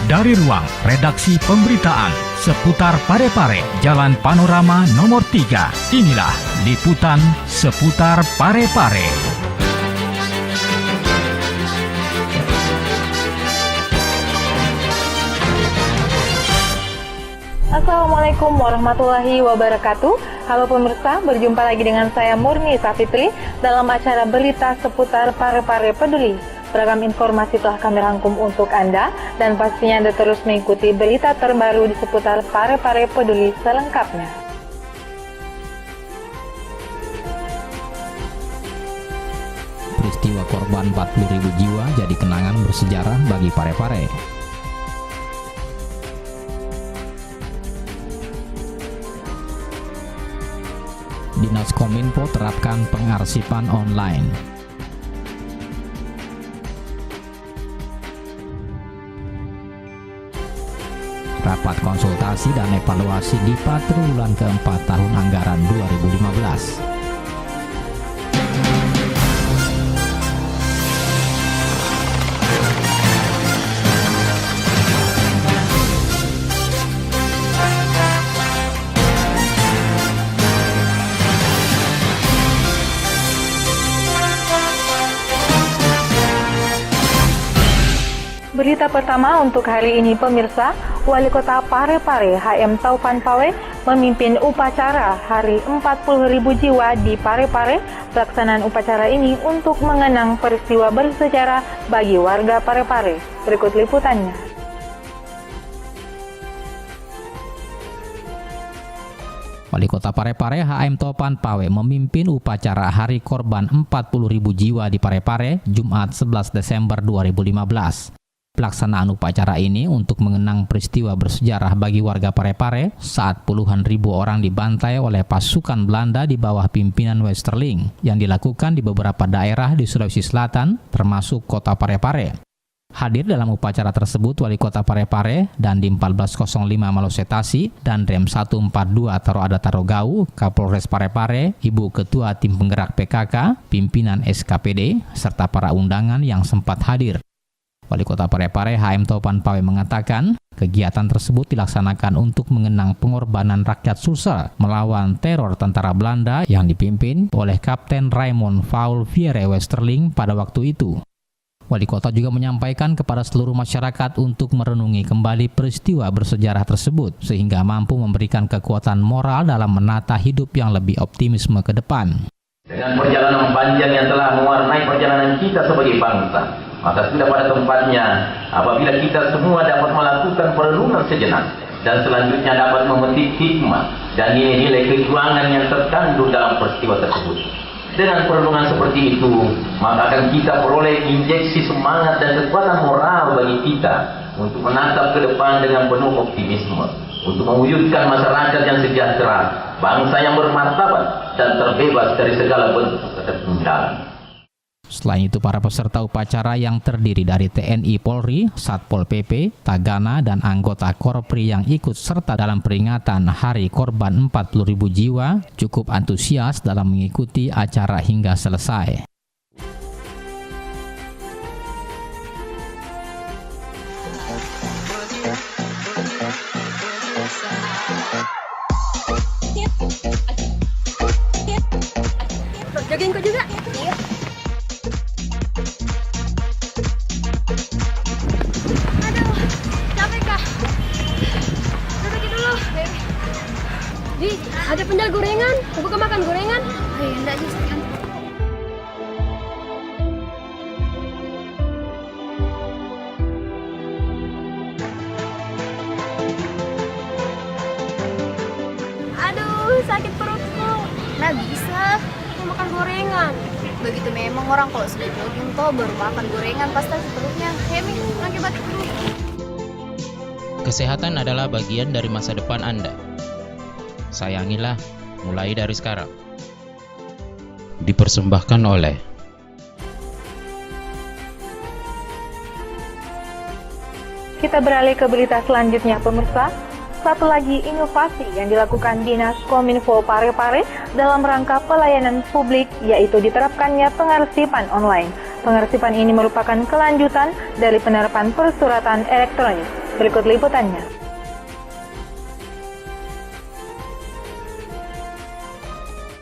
Dari ruang redaksi pemberitaan seputar Parepare, Jalan Panorama nomor 3, inilah liputan seputar Parepare. Assalamualaikum warahmatullahi wabarakatuh. Halo pemirsa, berjumpa lagi dengan saya Murni Safitri dalam acara berita seputar Parepare Peduli. Beragam informasi telah kami rangkum untuk Anda dan pastinya Anda terus mengikuti berita terbaru di seputar Parepare Peduli selengkapnya. Peristiwa korban 40.000 jiwa jadi kenangan bersejarah bagi Parepare. Dinas Kominfo terapkan pengarsipan online. Rapat konsultasi dan evaluasi di triwulan keempat tahun anggaran 2015. Berita pertama untuk hari ini pemirsa, Wali Kota Parepare HM Taufan Pawe memimpin upacara Hari 40.000 Jiwa di Parepare. Pelaksanaan upacara ini untuk mengenang peristiwa bersejarah bagi warga Parepare. Berikut liputannya. Wali Kota Parepare HM Taufan Pawe memimpin upacara Hari Korban 40.000 Jiwa di Parepare Jumat 11 Desember 2015. Pelaksanaan upacara ini untuk mengenang peristiwa bersejarah bagi warga Parepare saat puluhan ribu orang dibantai oleh pasukan Belanda di bawah pimpinan Westerling yang dilakukan di beberapa daerah di Sulawesi Selatan termasuk kota Parepare. Hadir dalam upacara tersebut Wali Kota Parepare dan Dim 1405 Malosetasi dan Rem 142 Taroada Tarogau, Kapolres Parepare, Ibu Ketua Tim Penggerak PKK, pimpinan SKPD, serta para undangan yang sempat hadir. Wali Kota Parepare HM Taufan Pawe mengatakan, kegiatan tersebut dilaksanakan untuk mengenang pengorbanan rakyat Sulsel melawan teror tentara Belanda yang dipimpin oleh Kapten Raymond Paul Vierre Westerling pada waktu itu. Wali Kota juga menyampaikan kepada seluruh masyarakat untuk merenungi kembali peristiwa bersejarah tersebut sehingga mampu memberikan kekuatan moral dalam menata hidup yang lebih optimisme ke depan. Dengan perjalanan panjang yang telah mewarnai perjalanan kita sebagai bangsa, maka sudah pada tempatnya apabila kita semua dapat melakukan perenungan sejenak dan selanjutnya dapat memetik hikmah dan nilai-nilai kejuangan yang terkandung dalam peristiwa tersebut. Dengan perenungan seperti itu, maka akan kita peroleh injeksi semangat dan kekuatan moral bagi kita untuk menatap ke depan dengan penuh optimisme, untuk mewujudkan masyarakat yang sejahtera, bangsa yang bermartabat dan terbebas dari segala bentuk ketertinggalan. Selain itu, para peserta upacara yang terdiri dari TNI Polri, Satpol PP, Tagana, dan anggota Korpri yang ikut serta dalam peringatan Hari Korban 40.000 Jiwa cukup antusias dalam mengikuti acara hingga selesai. Jogging kok juga? Iya. Aduh, capek kah? Duduk dulu. Di, ada penjual gorengan. Buka makan gorengan? Oh iya, enggak sih sekian. Aduh, sakit perutku. Nggak bisa. Mau makan gorengan. Begitu memang orang kalau sudah jogging toh baru makan gorengan pasti perutnya. Hemi, pakai batik dulu. Kesehatan adalah bagian dari masa depan Anda. Sayangilah mulai dari sekarang. Dipersembahkan oleh Kita beralih ke berita selanjutnya pemirsa. Satu lagi inovasi yang dilakukan Dinas Kominfo Parepare dalam rangka pelayanan publik yaitu diterapkannya pengarsipan online. Pengarsipan ini merupakan kelanjutan dari penerapan persuratan elektronik. Berikut liputannya.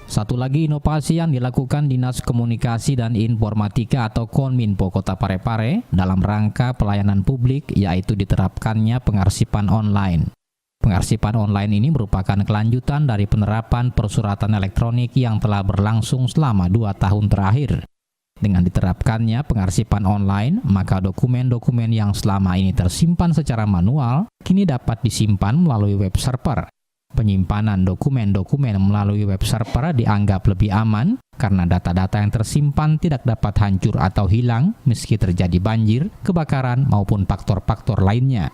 Satu lagi inovasi yang dilakukan Dinas Komunikasi dan Informatika atau Kominfo Kota Parepare dalam rangka pelayanan publik yaitu diterapkannya pengarsipan online. Pengarsipan online ini merupakan kelanjutan dari penerapan persuratan elektronik yang telah berlangsung selama 2 tahun terakhir. Dengan diterapkannya pengarsipan online, maka dokumen-dokumen yang selama ini tersimpan secara manual kini dapat disimpan melalui web server. Penyimpanan dokumen-dokumen melalui web server dianggap lebih aman karena data-data yang tersimpan tidak dapat hancur atau hilang meski terjadi banjir, kebakaran, maupun faktor-faktor lainnya.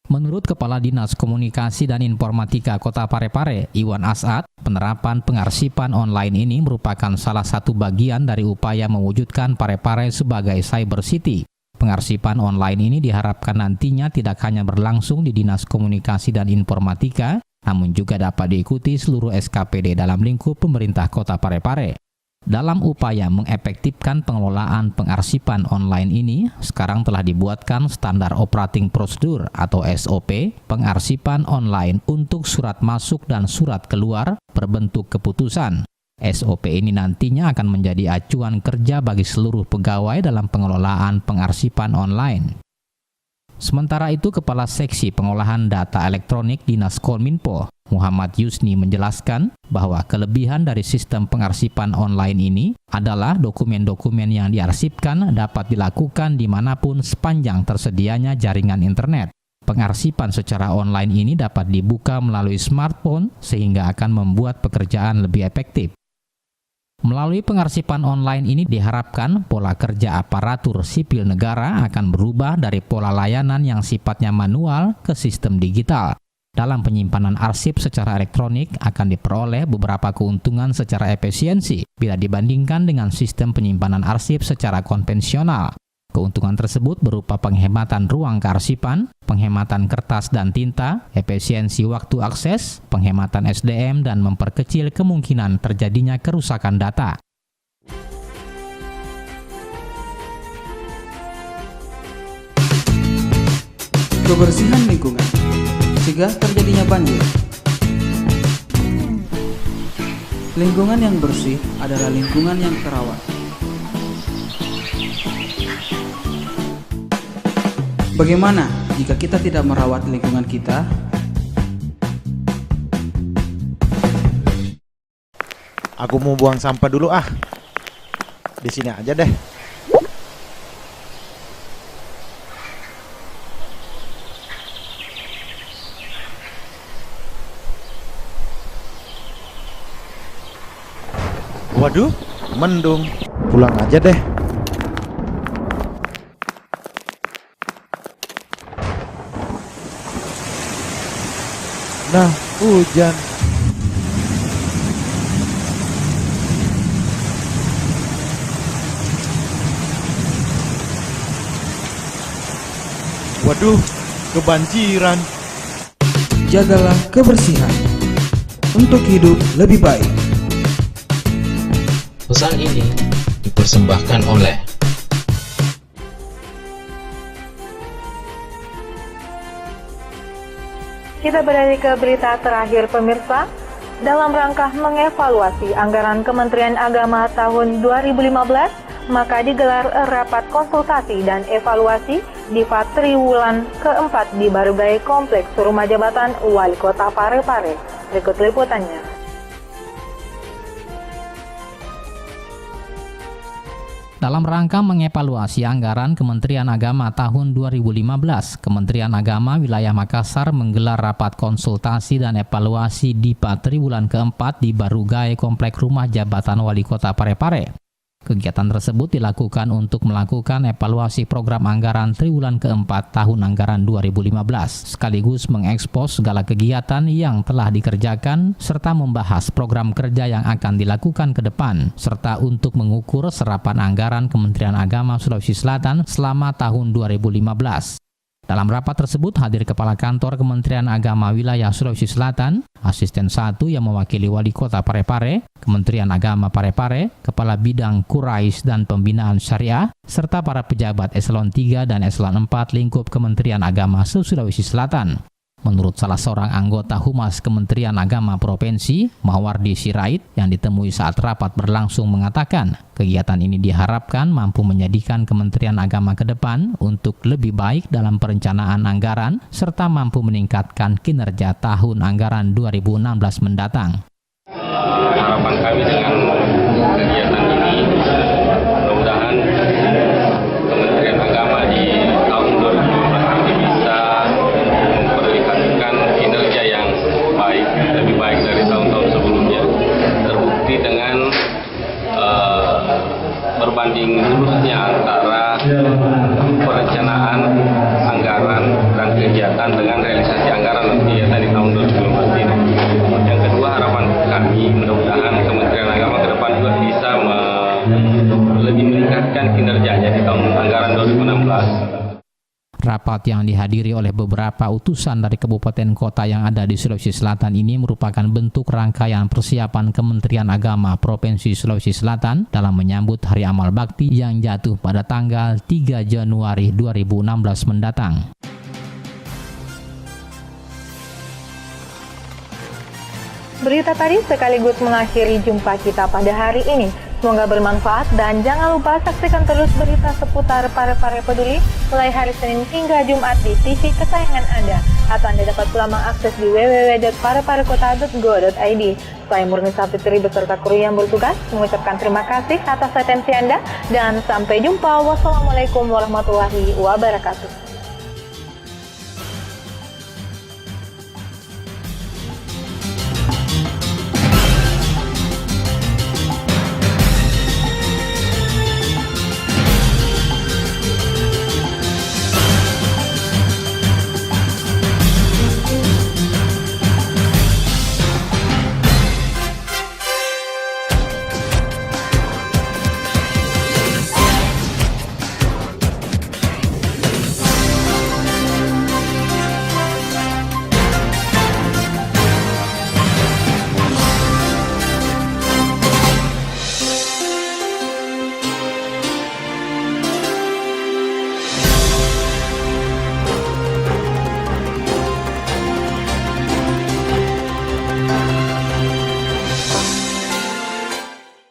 Menurut Kepala Dinas Komunikasi dan Informatika Kota Parepare, Iwan As'ad, penerapan pengarsipan online ini merupakan salah satu bagian dari upaya mewujudkan Parepare sebagai cyber city. Pengarsipan online ini diharapkan nantinya tidak hanya berlangsung di Dinas Komunikasi dan Informatika, namun juga dapat diikuti seluruh SKPD dalam lingkup pemerintah Kota Parepare. Dalam upaya mengefektifkan pengelolaan pengarsipan online ini, sekarang telah dibuatkan standar operating procedure atau SOP pengarsipan online untuk surat masuk dan surat keluar berbentuk keputusan. SOP ini nantinya akan menjadi acuan kerja bagi seluruh pegawai dalam pengelolaan pengarsipan online. Sementara itu, Kepala Seksi Pengolahan Data Elektronik Dinas Kominfo, Muhammad Yusni menjelaskan bahwa kelebihan dari sistem pengarsipan online ini adalah dokumen-dokumen yang diarsipkan dapat dilakukan dimanapun sepanjang tersedianya jaringan internet. Pengarsipan secara online ini dapat dibuka melalui smartphone sehingga akan membuat pekerjaan lebih efektif. Melalui pengarsipan online ini diharapkan pola kerja aparatur sipil negara akan berubah dari pola layanan yang sifatnya manual ke sistem digital. Dalam penyimpanan arsip secara elektronik akan diperoleh beberapa keuntungan secara efisiensi bila dibandingkan dengan sistem penyimpanan arsip secara konvensional. Keuntungan tersebut berupa penghematan ruang kearsipan, penghematan kertas dan tinta, efisiensi waktu akses, penghematan SDM, dan memperkecil kemungkinan terjadinya kerusakan data. Kebersihan lingkungan, cegah terjadinya banjir. Lingkungan yang bersih adalah lingkungan yang terawat. Bagaimana jika kita tidak merawat lingkungan kita? Aku mau buang sampah dulu ah. Di sini aja deh. Waduh, mendung. Pulang aja deh. Nah, hujan. Waduh, kebanjiran. Jagalah kebersihan untuk hidup lebih baik. Pesan ini dipersembahkan oleh Kita beralih ke berita terakhir pemirsa. Dalam rangka mengevaluasi anggaran Kementerian Agama tahun 2015, maka digelar rapat konsultasi dan evaluasi di triwulan keempat di Barugai Kompleks Rumah Jabatan Wali Kota Parepare. Berikut liputannya. Dalam rangka mengevaluasi anggaran Kementerian Agama tahun 2015, Kementerian Agama Wilayah Makassar menggelar rapat konsultasi dan evaluasi di triwulan keempat di Barugai Kompleks Rumah Jabatan Wali Kota Parepare. Kegiatan tersebut dilakukan untuk melakukan evaluasi program anggaran triwulan keempat tahun anggaran 2015, sekaligus mengekspos segala kegiatan yang telah dikerjakan, serta membahas program kerja yang akan dilakukan ke depan, serta untuk mengukur serapan anggaran Kementerian Agama Sulawesi Selatan selama tahun 2015. Dalam rapat tersebut hadir Kepala Kantor Kementerian Agama Wilayah Sulawesi Selatan, Asisten 1 yang mewakili Wali Kota Parepare, Kementerian Agama Parepare, Kepala Bidang Kurais dan Pembinaan Syariah, serta para pejabat Eselon 3 dan Eselon 4 lingkup Kementerian Agama Sulawesi Selatan. Menurut salah seorang anggota Humas Kementerian Agama Provinsi, Mawardi Sirait, yang ditemui saat rapat berlangsung mengatakan, kegiatan ini diharapkan mampu menjadikan Kementerian Agama ke depan untuk lebih baik dalam perencanaan anggaran, serta mampu meningkatkan kinerja tahun anggaran 2016 mendatang. Harapan kami dengan kegiatan ini, mudah-mudahan Kementerian Agama di tahun 2015 ini bisa memperlihatkan kinerja yang baik, lebih baik dari tahun-tahun sebelumnya. Terbukti dengan berbanding lurusnya antara perencanaan anggaran dan kegiatan dengan realisasi anggaran kegiatan di tahun 2015 ini. Yang kedua, harapan kami mudah-mudahan Kementerian Agama ke depan juga bisa lebih meningkatkan kinerjanya di tahun anggaran 2016. Rapat yang dihadiri oleh beberapa utusan dari kabupaten kota yang ada di Sulawesi Selatan ini merupakan bentuk rangkaian persiapan Kementerian Agama Provinsi Sulawesi Selatan dalam menyambut Hari Amal Bakti yang jatuh pada tanggal 3 Januari 2016 mendatang. Berita tadi sekaligus mengakhiri jumpa kita pada hari ini. Semoga bermanfaat dan jangan lupa saksikan terus berita seputar Parepare Peduli mulai hari Senin hingga Jumat di TV kesayangan Anda. Atau Anda dapat pula mengakses di www.pareparekota.go.id. Saya Murni Safitri beserta kru yang bertugas mengucapkan terima kasih atas atensi Anda dan sampai jumpa. Wassalamualaikum warahmatullahi wabarakatuh.